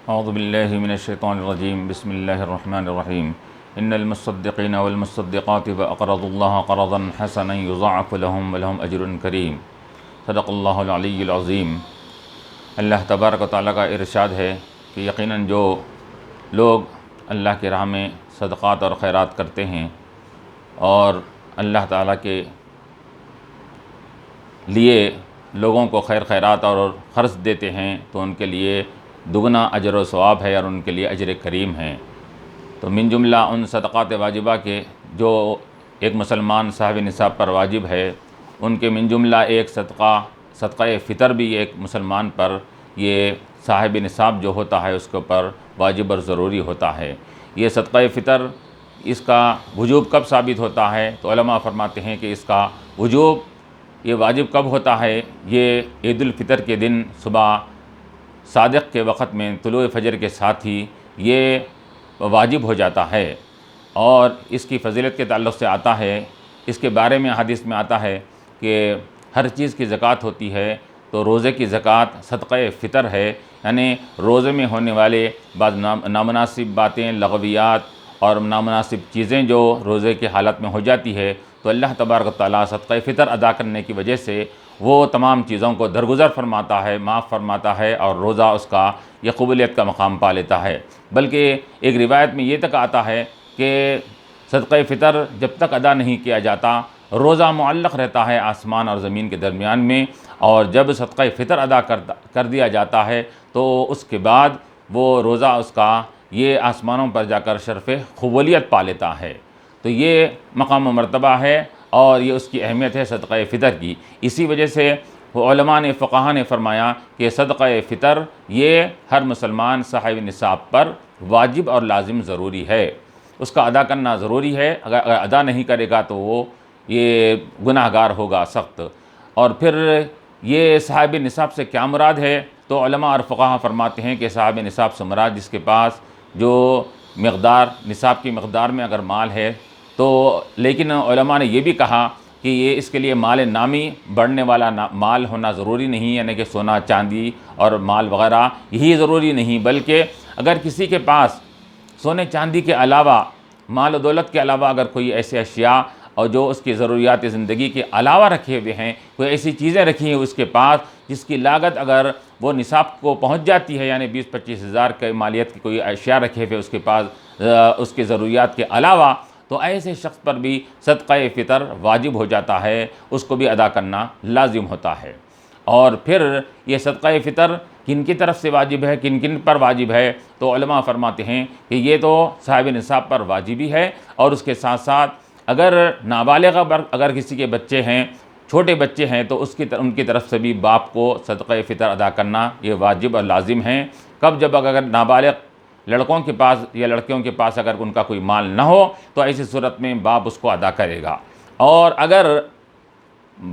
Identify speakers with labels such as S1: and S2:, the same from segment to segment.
S1: اعوذ باللہ من الشیطان الرجیم بسم اللہ الرحمن الرحیم ان المصدقین والمصدقات واقرضوا اللہ قرضا حسنا یضاعف لهم ولهم اجر کریم صدق اللہ العلی العظیم۔ اللہ تبارک و تعالیٰ کا ارشاد ہے کہ یقیناً جو لوگ اللہ کی راہ میں صدقات اور خیرات کرتے ہیں اور اللہ تعالیٰ کے لیے لوگوں کو خیر خیرات اور خرچ دیتے ہیں تو ان کے لیے دگنا اجر و ثواب ہے اور ان کے لیے اجر کریم ہے۔ تو من جملہ ان صدقات واجبہ کے جو ایک مسلمان صاحب نصاب پر واجب ہے، ان کے من جملہ ایک صدقہ فطر بھی ایک مسلمان پر یہ صاحب نصاب جو ہوتا ہے اس کے اوپر واجب اور ضروری ہوتا ہے۔ یہ صدقہ فطر اس کا وجوب کب ثابت ہوتا ہے؟ تو علماء فرماتے ہیں کہ اس کا وجوب یہ واجب کب ہوتا ہے؟ یہ عید الفطر کے دن صبح صادق کے وقت میں طلوع فجر کے ساتھ ہی یہ واجب ہو جاتا ہے، اور اس کی فضیلت کے تعلق سے آتا ہے، اس کے بارے میں حدیث میں آتا ہے کہ ہر چیز کی زکوٰۃ ہوتی ہے تو روزے کی زکوٰۃ صدقہ فطر ہے، یعنی روزے میں ہونے والے بعض نامناسب باتیں، لغویات اور نامناسب چیزیں جو روزے کی حالت میں ہو جاتی ہے تو اللہ تبارک و تعالیٰ صدقہ فطر ادا کرنے کی وجہ سے وہ تمام چیزوں کو درگزر فرماتا ہے، معاف فرماتا ہے، اور روزہ اس کا یہ قبولیت کا مقام پا لیتا ہے۔ بلکہ ایک روایت میں یہ تک آتا ہے کہ صدقہ فطر جب تک ادا نہیں کیا جاتا روزہ معلق رہتا ہے آسمان اور زمین کے درمیان میں، اور جب صدقہ فطر ادا کر دیا جاتا ہے تو اس کے بعد وہ روزہ اس کا یہ آسمانوں پر جا کر شرف قبولیت پا لیتا ہے۔ تو یہ مقام و مرتبہ ہے اور یہ اس کی اہمیت ہے صدقہ فطر کی۔ اسی وجہ سے علماء نے، فقہاء نے فرمایا کہ صدقہ فطر یہ ہر مسلمان صاحب نصاب پر واجب اور لازم ضروری ہے، اس کا ادا کرنا ضروری ہے۔ اگر ادا نہیں کرے گا تو وہ یہ گناہ گار ہوگا سخت۔ اور پھر یہ صاحب نصاب سے کیا مراد ہے؟ تو علماء اور فقہاء فرماتے ہیں کہ صاحب نصاب سے مراد جس کے پاس جو مقدار نصاب کی مقدار میں اگر مال ہے تو، لیکن علماء نے یہ بھی کہا کہ یہ اس کے لیے مال نامی بڑھنے والا مال ہونا ضروری نہیں، یعنی کہ سونا چاندی اور مال وغیرہ یہی ضروری نہیں، بلکہ اگر کسی کے پاس سونے چاندی کے علاوہ، مال و دولت کے علاوہ اگر کوئی ایسے اشیاء اور جو اس کی ضروریات زندگی کے علاوہ رکھے ہوئے ہیں، کوئی ایسی چیزیں رکھی ہیں اس کے پاس جس کی لاگت اگر وہ نصاب کو پہنچ جاتی ہے، یعنی 20-25 ہزار کے مالیت کی کوئی اشیاء رکھے ہوئے اس کے پاس اس کے ضروریات کے علاوہ، تو ایسے شخص پر بھی صدقہ فطر واجب ہو جاتا ہے، اس کو بھی ادا کرنا لازم ہوتا ہے۔ اور پھر یہ صدقہ فطر کن کی طرف سے واجب ہے، کن کن پر واجب ہے؟ تو علماء فرماتے ہیں کہ یہ تو صاحب نصاب پر واجبی ہے، اور اس کے ساتھ ساتھ اگر نابالغ اگر کسی کے بچے ہیں، چھوٹے بچے ہیں، تو ان کی طرف سے بھی باپ کو صدقہ فطر ادا کرنا یہ واجب اور لازم ہے۔ کب؟ جب اگر نابالغ لڑکوں کے پاس یا لڑکیوں کے پاس اگر ان کا کوئی مال نہ ہو تو ایسی صورت میں باپ اس کو ادا کرے گا، اور اگر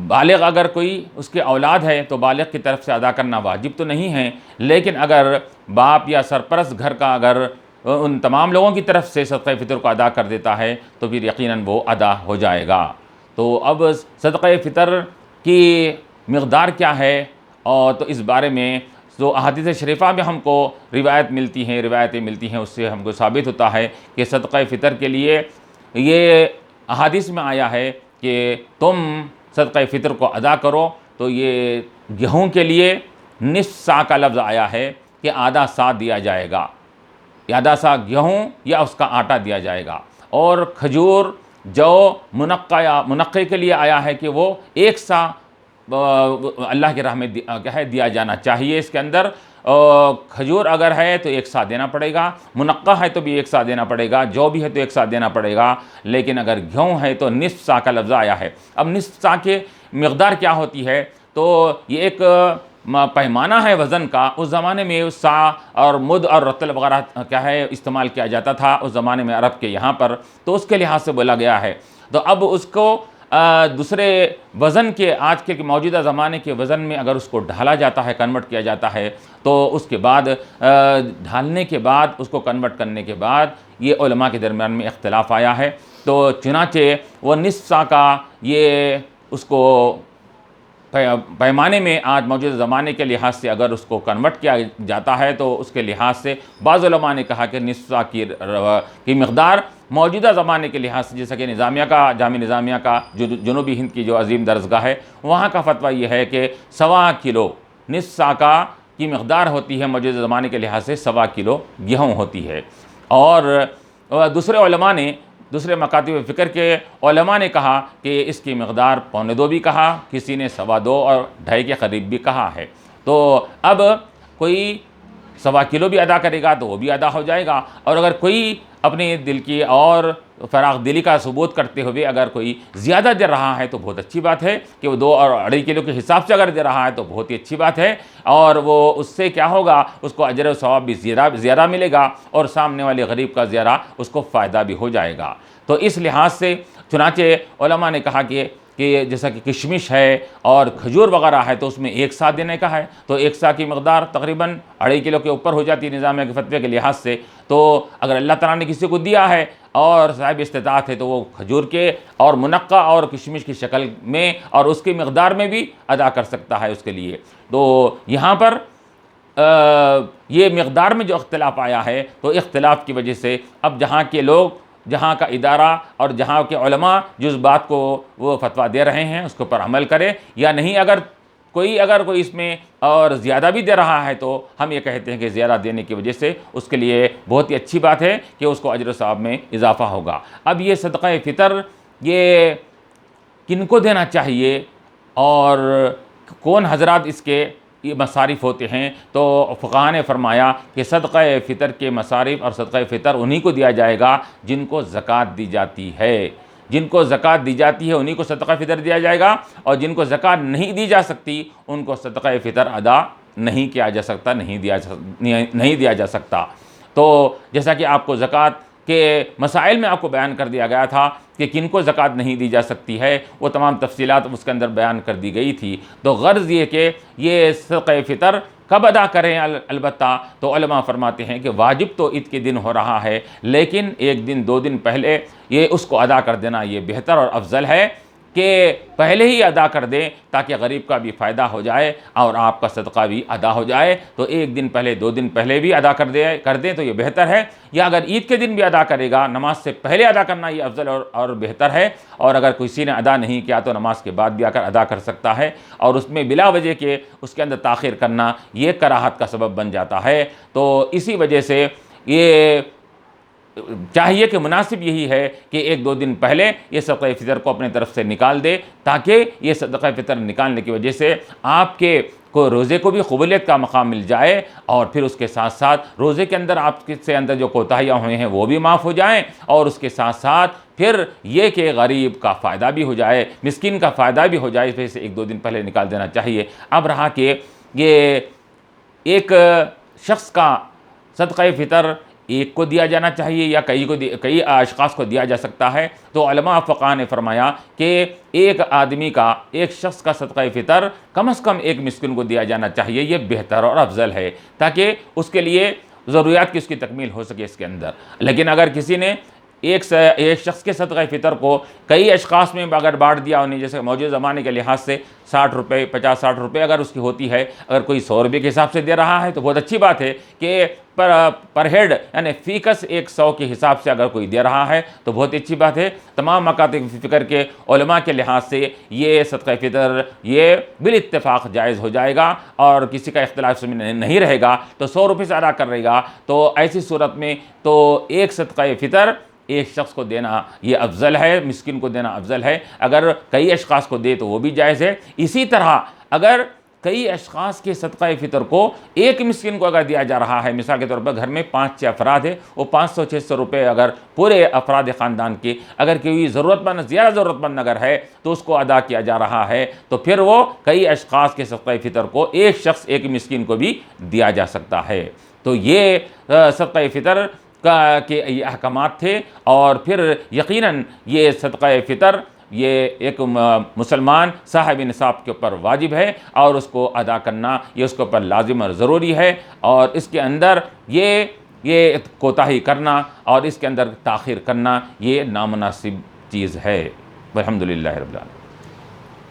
S1: بالغ اگر کوئی اس کے اولاد ہے تو بالغ کی طرف سے ادا کرنا واجب تو نہیں ہے، لیکن اگر باپ یا سرپرست گھر کا اگر ان تمام لوگوں کی طرف سے صدقہ فطر کو ادا کر دیتا ہے تو پھر یقیناً وہ ادا ہو جائے گا۔ تو اب صدقہ فطر کی مقدار کیا ہے، اور تو اس بارے میں جو احادیث شریفہ میں ہم کو روایتیں ملتی ہیں اس سے ہم کو ثابت ہوتا ہے کہ صدقہ فطر کے لیے یہ احادیث میں آیا ہے کہ تم صدقہ فطر کو ادا کرو، تو یہ گیہوں کے لیے نصف سا کا لفظ آیا ہے کہ آدھا سا دیا جائے گا، یا آدھا سا گیہوں یا اس کا آٹا دیا جائے گا، اور کھجور، جو منقع کے لیے آیا ہے کہ وہ 1 سا اللہ کی راہ میں دیا جانا چاہیے۔ اس کے اندر کھجور اگر ہے تو 1 سا دینا پڑے گا، منقع ہے تو بھی 1 سا دینا پڑے گا، جو بھی ہے تو 1 سا دینا پڑے گا، لیکن اگر گیہوں ہے تو نصف سا کا لفظ آیا ہے۔ اب نصف سا کی مقدار کیا ہوتی ہے؟ تو یہ ایک پیمانہ ہے وزن کا۔ اس زمانے میں سا اور مد اور رطل وغیرہ کیا ہے استعمال کیا جاتا تھا اس زمانے میں عرب کے یہاں پر، تو اس کے لحاظ سے بولا گیا ہے۔ تو اب اس کو دوسرے وزن کے، آج کے موجودہ زمانے کے وزن میں اگر اس کو ڈھالا جاتا ہے، کنورٹ کیا جاتا ہے، تو اس کے بعد ڈھالنے کے بعد، اس کو کنورٹ کرنے کے بعد یہ علماء کے درمیان میں اختلاف آیا ہے۔ تو چنانچہ وہ نصف سا کا یہ اس کو پیمانے میں آج موجودہ زمانے کے لحاظ سے اگر اس کو کنورٹ کیا جاتا ہے تو اس کے لحاظ سے بعض علماء نے کہا کہ نصف سا کی مقدار موجودہ زمانے کے لحاظ سے، جیسا کہ نظامیہ کا، جامع نظامیہ کا جنوبی ہند کی جو عظیم درسگاہ ہے، وہاں کا فتویٰ یہ ہے کہ 1.25 کلو نصف سا کی مقدار ہوتی ہے، موجودہ زمانے کے لحاظ سے 1.25 کلو گیہوں ہوتی ہے۔ اور دوسرے علماء نے، دوسرے مکاتب فکر کے علماء نے کہا کہ اس کی مقدار 1.25 بھی کہا، کسی نے 2.25 اور 2.5 کے قریب بھی کہا ہے۔ تو اب کوئی 1.25 کلو بھی ادا کرے گا تو وہ بھی ادا ہو جائے گا، اور اگر کوئی اپنے دل کی اور فراغ دلی کا ثبوت کرتے ہوئے اگر کوئی زیادہ دے رہا ہے تو بہت اچھی بات ہے کہ وہ 2 اور 2.5 کلو کے حساب سے اگر دے رہا ہے تو بہت ہی اچھی بات ہے، اور وہ اس سے کیا ہوگا، اس کو اجر و ثواب بھی زیادہ ملے گا، اور سامنے والے غریب کا زیادہ اس کو فائدہ بھی ہو جائے گا۔ تو اس لحاظ سے چنانچہ علماء نے کہا کہ جیسا کہ کشمش ہے اور کھجور وغیرہ ہے تو اس میں 1 سا دینے کا ہے، تو 1 سا کی مقدار تقریباً 2.5 کلو کے اوپر ہو جاتی ہے نظامیہ کے فتوے کے لحاظ سے۔ تو اگر اللہ تعالیٰ نے کسی کو دیا ہے اور صاحب استطاعت ہے تو وہ کھجور کے اور منقع اور کشمش کی شکل میں اور اس کی مقدار میں بھی ادا کر سکتا ہے اس کے لیے۔ تو یہاں پر یہ مقدار میں جو اختلاف آیا ہے تو اختلاف کی وجہ سے اب جہاں کے لوگ، جہاں کا ادارہ اور جہاں کے علماء جس بات کو وہ فتویٰ دے رہے ہیں اس کے اوپر عمل کرے یا نہیں۔ اگر کوئی اس میں اور زیادہ بھی دے رہا ہے تو ہم یہ کہتے ہیں کہ زیادہ دینے کی وجہ سے اس کے لیے بہت ہی اچھی بات ہے کہ اس کو اجر و ثواب میں اضافہ ہوگا۔ اب یہ صدقہ فطر یہ کن کو دینا چاہیے اور کون حضرات اس کے یہ مصارف ہوتے ہیں، تو فقہاء نے فرمایا کہ صدقہ فطر کے مصارف اور صدقہ فطر انہی کو دیا جائے گا جن کو زکوٰۃ دی جاتی ہے۔ جن کو زکوٰۃ دی جاتی ہے انہی کو صدقہ فطر دیا جائے گا، اور جن کو زکوٰۃ نہیں دی جا سکتی ان کو صدقہ فطر ادا نہیں کیا جا سکتا، نہیں دیا جا سکتا۔ تو جیسا کہ آپ کو زکوٰۃ کے مسائل میں آپ کو بیان کر دیا گیا تھا کہ کن کو زکوٰۃ نہیں دی جا سکتی ہے، وہ تمام تفصیلات اس کے اندر بیان کر دی گئی تھی۔ تو غرض یہ کہ یہ صدقہ فطر کب ادا کریں، البتہ تو علماء فرماتے ہیں کہ واجب تو عید کے دن ہو رہا ہے، لیکن 1 دن 2 دن پہلے یہ اس کو ادا کر دینا یہ بہتر اور افضل ہے کہ پہلے ہی ادا کر دیں تاکہ غریب کا بھی فائدہ ہو جائے اور آپ کا صدقہ بھی ادا ہو جائے۔ تو 1 دن پہلے 2 دن پہلے بھی ادا کر دیں تو یہ بہتر ہے، یا اگر عید کے دن بھی ادا کرے گا، نماز سے پہلے ادا کرنا یہ افضل اور بہتر ہے، اور اگر کسی نے ادا نہیں کیا تو نماز کے بعد بھی آ کر ادا کر سکتا ہے، اور اس میں بلا وجہ کے اس کے اندر تاخیر کرنا یہ کراہت کا سبب بن جاتا ہے۔ تو اسی وجہ سے یہ چاہیے کہ مناسب یہی ہے کہ 1-2 دن پہلے یہ صدقہ فطر کو اپنے طرف سے نکال دے، تاکہ یہ صدقہ فطر نکالنے کی وجہ سے آپ کے کو روزے کو بھی قبولیت کا مقام مل جائے، اور پھر اس کے ساتھ ساتھ روزے کے اندر آپ سے اندر جو کوتاہیاں ہوئے ہیں وہ بھی معاف ہو جائیں، اور اس کے ساتھ ساتھ پھر یہ کہ غریب کا فائدہ بھی ہو جائے، مسکین کا فائدہ بھی ہو جائے، اس وجہ سے 1-2 دن پہلے نکال دینا چاہیے۔ اب رہا کہ یہ ایک شخص کا صدقہ فطر ایک کو دیا جانا چاہیے یا کئی اشخاص کو دیا جا سکتا ہے، تو علماء فقہاء نے فرمایا کہ ایک شخص کا صدقہ فطر کم از کم 1 مسکین کو دیا جانا چاہیے، یہ بہتر اور افضل ہے تاکہ اس کے لیے ضروریات کی اس کی تکمیل ہو سکے اس کے اندر۔ لیکن اگر کسی نے ایک شخص کے صدقہ فطر کو کئی اشخاص میں اگر بانٹ دیا انہیں، جیسے موجودہ زمانے کے لحاظ سے 60 روپے 50-60 روپے اگر اس کی ہوتی ہے، اگر کوئی 100 روپے کے حساب سے دے رہا ہے تو بہت اچھی بات ہے کہ پر ہیڈ یعنی فی کس 100 کے حساب سے اگر کوئی دے رہا ہے تو بہت اچھی بات ہے۔ تمام مکاتب فکر کے علماء کے لحاظ سے یہ صدقہ فطر یہ بالاتفاق جائز ہو جائے گا، اور کسی کا اختلاف اس میں نہیں رہے گا، تو 100 روپے سے ادا کر رہے گا تو ایسی صورت میں تو ایک صدقہ فطر ایک شخص کو دینا یہ افضل ہے، مسکین کو دینا افضل ہے۔ اگر کئی اشخاص کو دے تو وہ بھی جائز ہے۔ اسی طرح اگر کئی اشخاص کے صدقہ فطر کو ایک مسکین کو اگر دیا جا رہا ہے، مثال کے طور پر گھر میں 5-6 افراد ہیں، وہ 500-600 روپے اگر پورے افراد خاندان کے اگر کوئی زیادہ ضرورت مند اگر ہے تو اس کو ادا کیا جا رہا ہے، تو پھر وہ کئی اشخاص کے صدقہ فطر کو ایک شخص ایک مسکین کو بھی دیا جا سکتا ہے۔ تو یہ صدقہ فطر کے یہ احکامات تھے، اور پھر یقیناً یہ صدقہ فطر یہ ایک مسلمان صاحب نصاب کے اوپر واجب ہے، اور اس کو ادا کرنا یہ اس کے اوپر لازم اور ضروری ہے، اور اس کے اندر یہ کوتاہی کرنا اور اس کے اندر تاخیر کرنا یہ نامناسب چیز ہے۔ الحمدللہ رب العالمین۔